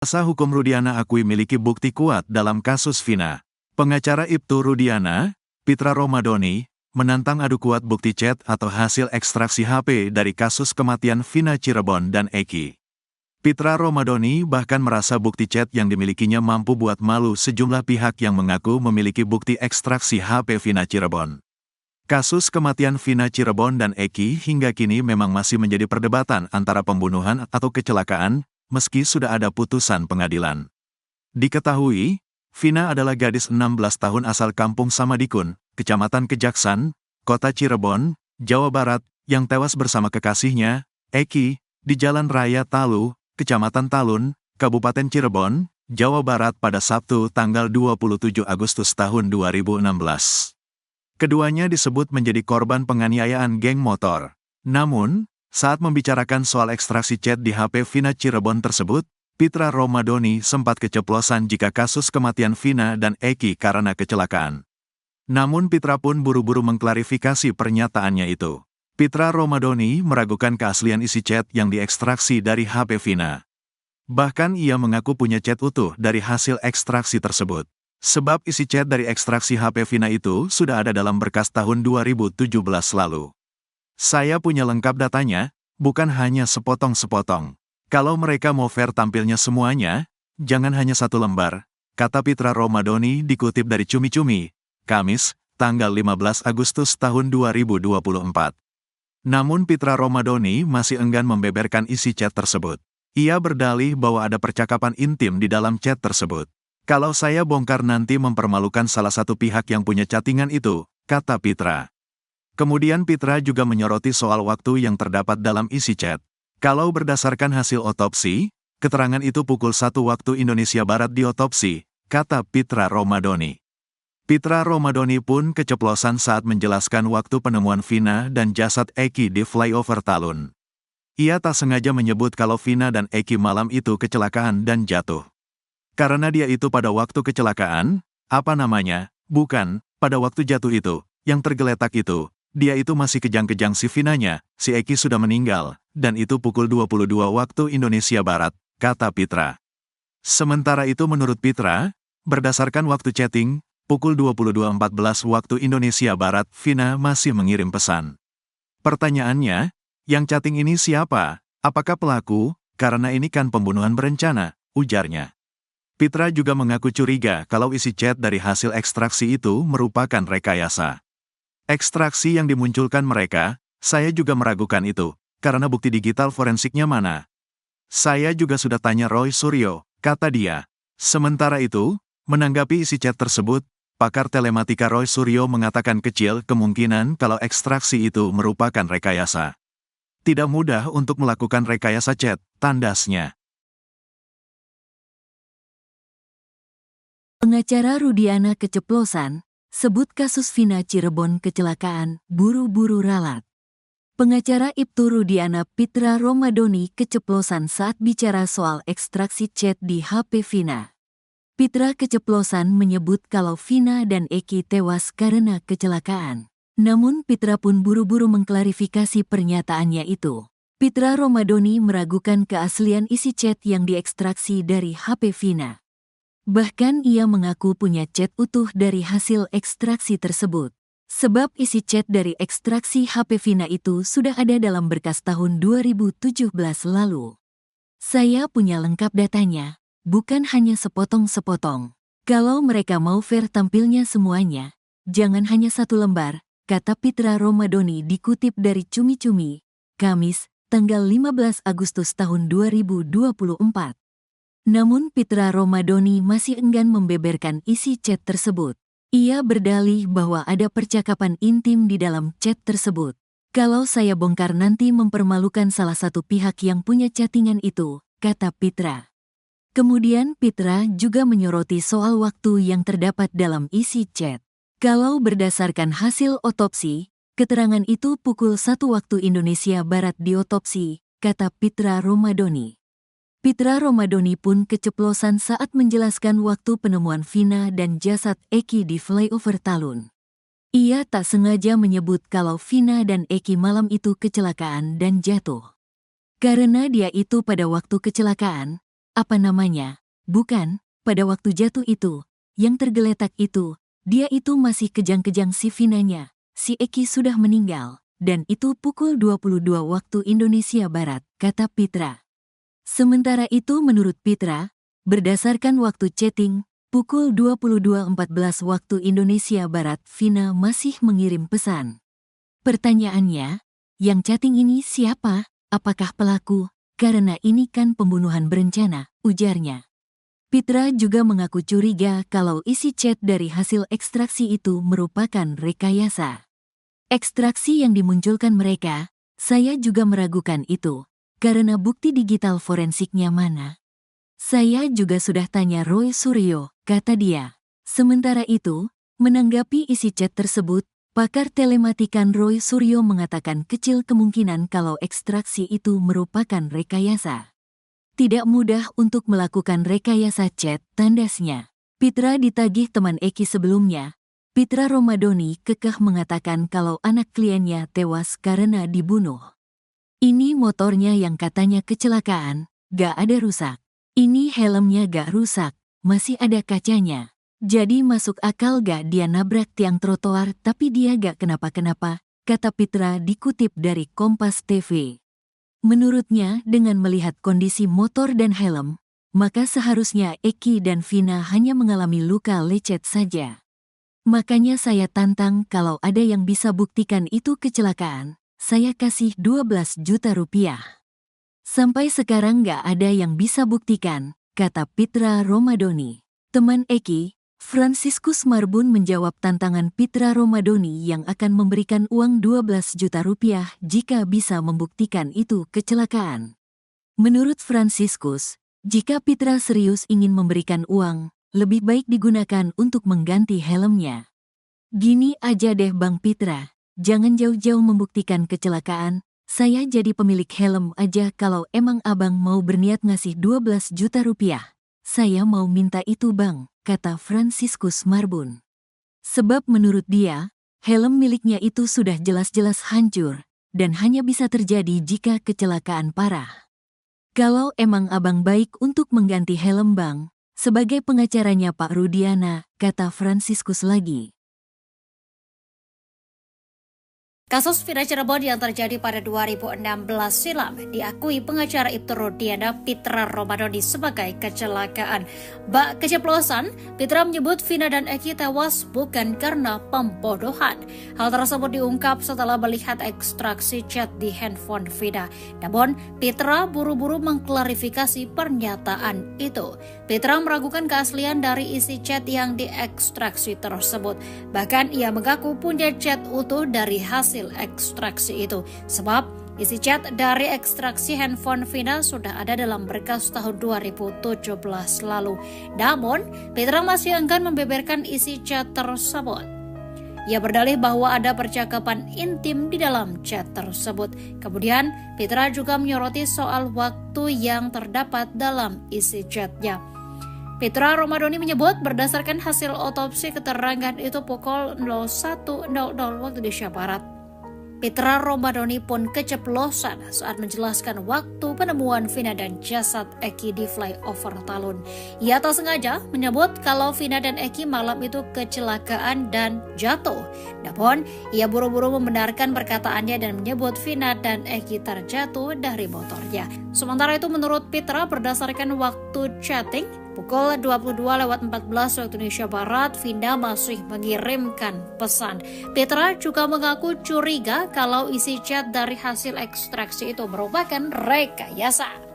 Kuasa hukum Rudiana akui miliki bukti kuat dalam kasus Vina. Pengacara Ibtu Rudiana, Pitra Romadhoni, menantang adu kuat bukti chat atau hasil ekstraksi HP dari kasus kematian Vina Cirebon dan Eki. Pitra Romadhoni bahkan merasa bukti chat yang dimilikinya mampu buat malu sejumlah pihak yang mengaku memiliki bukti ekstraksi HP Vina Cirebon. Kasus kematian Vina Cirebon dan Eki hingga kini memang masih menjadi perdebatan antara pembunuhan atau kecelakaan, meski sudah ada putusan pengadilan. Diketahui, Vina adalah gadis 16 tahun asal kampung Samadikun, Kecamatan Kejaksan, Kota Cirebon, Jawa Barat, yang tewas bersama kekasihnya, Eki, di Jalan Raya Talu, Kecamatan Talun, Kabupaten Cirebon, Jawa Barat pada Sabtu tanggal 27 Agustus tahun 2016. Keduanya disebut menjadi korban penganiayaan geng motor. Namun, saat membicarakan soal ekstraksi chat di HP Vina Cirebon tersebut, Pitra Romadhoni sempat keceplosan jika kasus kematian Vina dan Eki karena kecelakaan. Namun Pitra pun buru-buru mengklarifikasi pernyataannya itu. Pitra Romadhoni meragukan keaslian isi chat yang diekstraksi dari HP Vina. Bahkan ia mengaku punya chat utuh dari hasil ekstraksi tersebut. Sebab isi chat dari ekstraksi HP Vina itu sudah ada dalam berkas tahun 2017 lalu. Saya punya lengkap datanya, bukan hanya sepotong-sepotong. Kalau mereka mau fair tampilnya semuanya, jangan hanya satu lembar, kata Pitra Romadhoni dikutip dari Cumi-Cumi, Kamis, tanggal 15 Agustus tahun 2024. Namun Pitra Romadhoni masih enggan membeberkan isi chat tersebut. Ia berdalih bahwa ada percakapan intim di dalam chat tersebut. Kalau saya bongkar nanti mempermalukan salah satu pihak yang punya chattingan itu, kata Pitra. Kemudian Pitra juga menyoroti soal waktu yang terdapat dalam isi chat. Kalau berdasarkan hasil otopsi, keterangan itu pukul 1 waktu Indonesia Barat diotopsi, kata Pitra Romadhoni. Pitra Romadhoni pun keceplosan saat menjelaskan waktu penemuan Vina dan jasad Eki di flyover Talun. Ia tak sengaja menyebut kalau Vina dan Eki malam itu kecelakaan dan jatuh. Karena dia itu pada waktu kecelakaan, bukan, pada waktu jatuh itu, yang tergeletak itu. Dia itu masih kejang-kejang si Vinanya, si Eki sudah meninggal, dan itu pukul 22 waktu Indonesia Barat, kata Pitra. Sementara itu menurut Pitra, berdasarkan waktu chatting, pukul 22.14 waktu Indonesia Barat, Vina masih mengirim pesan. Pertanyaannya, yang chatting ini siapa? Apakah pelaku? Karena ini kan pembunuhan berencana, ujarnya. Pitra juga mengaku curiga kalau isi chat dari hasil ekstraksi itu merupakan rekayasa. Ekstraksi yang dimunculkan mereka, saya juga meragukan itu, karena bukti digital forensiknya mana? Saya juga sudah tanya Roy Suryo, kata dia. Sementara itu, menanggapi isi chat tersebut, pakar telematika Roy Suryo mengatakan kecil kemungkinan kalau ekstraksi itu merupakan rekayasa. Tidak mudah untuk melakukan rekayasa chat, tandasnya. Pengacara Rudiana keceplosan, sebut kasus Vina Cirebon kecelakaan, buru-buru ralat. Pengacara Ibtu Rudiana Pitra Romadhoni keceplosan saat bicara soal ekstraksi chat di HP Vina. Pitra keceplosan menyebut kalau Vina dan Eki tewas karena kecelakaan. Namun Pitra pun buru-buru mengklarifikasi pernyataannya itu. Pitra Romadhoni meragukan keaslian isi chat yang diekstraksi dari HP Vina. Bahkan ia mengaku punya chat utuh dari hasil ekstraksi tersebut. Sebab isi chat dari ekstraksi HP Vina itu sudah ada dalam berkas tahun 2017 lalu. Saya punya lengkap datanya, bukan hanya sepotong-sepotong. Kalau mereka mau fair tampilnya semuanya, jangan hanya satu lembar, kata Pitra Romadhoni dikutip dari Cumi-Cumi, Kamis, tanggal 15 Agustus tahun 2024. Namun Pitra Romadhoni masih enggan membeberkan isi chat tersebut. Ia berdalih bahwa ada percakapan intim di dalam chat tersebut. Kalau saya bongkar nanti mempermalukan salah satu pihak yang punya chattingan itu, kata Pitra. Kemudian Pitra juga menyoroti soal waktu yang terdapat dalam isi chat. Kalau berdasarkan hasil otopsi, keterangan itu pukul 1 waktu Indonesia Barat diotopsi, kata Pitra Romadhoni. Pitra Romadhoni pun keceplosan saat menjelaskan waktu penemuan Vina dan jasad Eki di flyover Talun. Ia tak sengaja menyebut kalau Vina dan Eki malam itu kecelakaan dan jatuh. Karena dia itu pada waktu kecelakaan, Apa namanya? Bukan, pada waktu jatuh itu, yang tergeletak itu, dia itu masih kejang-kejang si Vinanya. Si Eki sudah meninggal, dan itu pukul 22 waktu Indonesia Barat, kata Pitra. Sementara itu menurut Pitra, berdasarkan waktu chatting, pukul 22.14 waktu Indonesia Barat, Vina masih mengirim pesan. Pertanyaannya, yang chatting ini siapa? Apakah pelaku? Karena ini kan pembunuhan berencana, ujarnya. Pitra juga mengaku curiga kalau isi chat dari hasil ekstraksi itu merupakan rekayasa. Ekstraksi yang dimunculkan mereka, saya juga meragukan itu, karena bukti digital forensiknya mana? Saya juga sudah tanya Roy Suryo, kata dia. Sementara itu, menanggapi isi chat tersebut, pakar telematikan Roy Suryo mengatakan kecil kemungkinan kalau ekstraksi itu merupakan rekayasa. Tidak mudah untuk melakukan rekayasa chat, tandasnya. Pitra ditagih teman Eki sebelumnya. Pitra Romadoni kekeh mengatakan kalau anak kliennya tewas karena dibunuh. Ini motornya yang katanya kecelakaan, gak ada rusak. Ini helmnya gak rusak, masih ada kacanya. Jadi masuk akal gak dia nabrak tiang trotoar tapi dia gak kenapa-kenapa, kata Pitra dikutip dari Kompas TV. Menurutnya, dengan melihat kondisi motor dan helm, maka seharusnya Eki dan Vina hanya mengalami luka lecet saja. Makanya saya tantang kalau ada yang bisa buktikan itu kecelakaan, saya kasih 12 juta rupiah. Sampai sekarang nggak ada yang bisa buktikan, kata Pitra Romadoni. Teman Eki, Franciscus Marbun menjawab tantangan Pitra Romadoni yang akan memberikan uang 12 juta rupiah jika bisa membuktikan itu kecelakaan. Menurut Franciscus, jika Pitra serius ingin memberikan uang, lebih baik digunakan untuk mengganti helmnya. Gini aja deh Bang Pitra, jangan jauh-jauh membuktikan kecelakaan, saya jadi pemilik helm aja kalau emang abang mau berniat ngasih 12 juta rupiah. Saya mau minta itu bang, kata Franciscus Marbun. Sebab menurut dia, helm miliknya itu sudah jelas-jelas hancur, dan hanya bisa terjadi jika kecelakaan parah. Kalau emang abang baik untuk mengganti helm bang, sebagai pengacaranya Pak Rudiana, kata Franciscus lagi. Kasus Vina Cirebon yang terjadi pada 2016 silam diakui pengacara Ibtu Rudiana Pitra Romadoni sebagai kecelakaan. Bak keceplosan, Pitra menyebut Vina dan Eki tewas bukan karena pembodohan. Hal tersebut diungkap setelah melihat ekstraksi chat di handphone Vina. Namun, Pitra buru-buru mengklarifikasi pernyataan itu. Pitra meragukan keaslian dari isi chat yang diekstraksi tersebut. Bahkan ia mengaku punya chat utuh dari hasil ekstraksi itu, sebab isi chat dari ekstraksi handphone Vina sudah ada dalam berkas tahun 2017 lalu. Namun, Pitra masih enggan membeberkan isi chat tersebut. Ia berdalih bahwa ada percakapan intim di dalam chat tersebut. Kemudian, Pitra juga menyoroti soal waktu yang terdapat dalam isi chatnya. Pitra Romadoni menyebut berdasarkan hasil otopsi keterangan itu pukul 01.00 waktu Indonesia Barat. Pitra Romadoni pun keceplosan saat menjelaskan waktu penemuan Vina dan jasad Eki di flyover Talun. Ia tak sengaja menyebut kalau Vina dan Eki malam itu kecelakaan dan jatuh. Namun, ia buru-buru membenarkan perkataannya dan menyebut Vina dan Eki terjatuh dari motornya. Sementara itu menurut Pitra berdasarkan waktu chatting, pukul 22.14 waktu Indonesia Barat, Vina masih mengirimkan pesan. Pitra juga mengaku curiga kalau isi chat dari hasil ekstraksi itu merupakan rekayasa.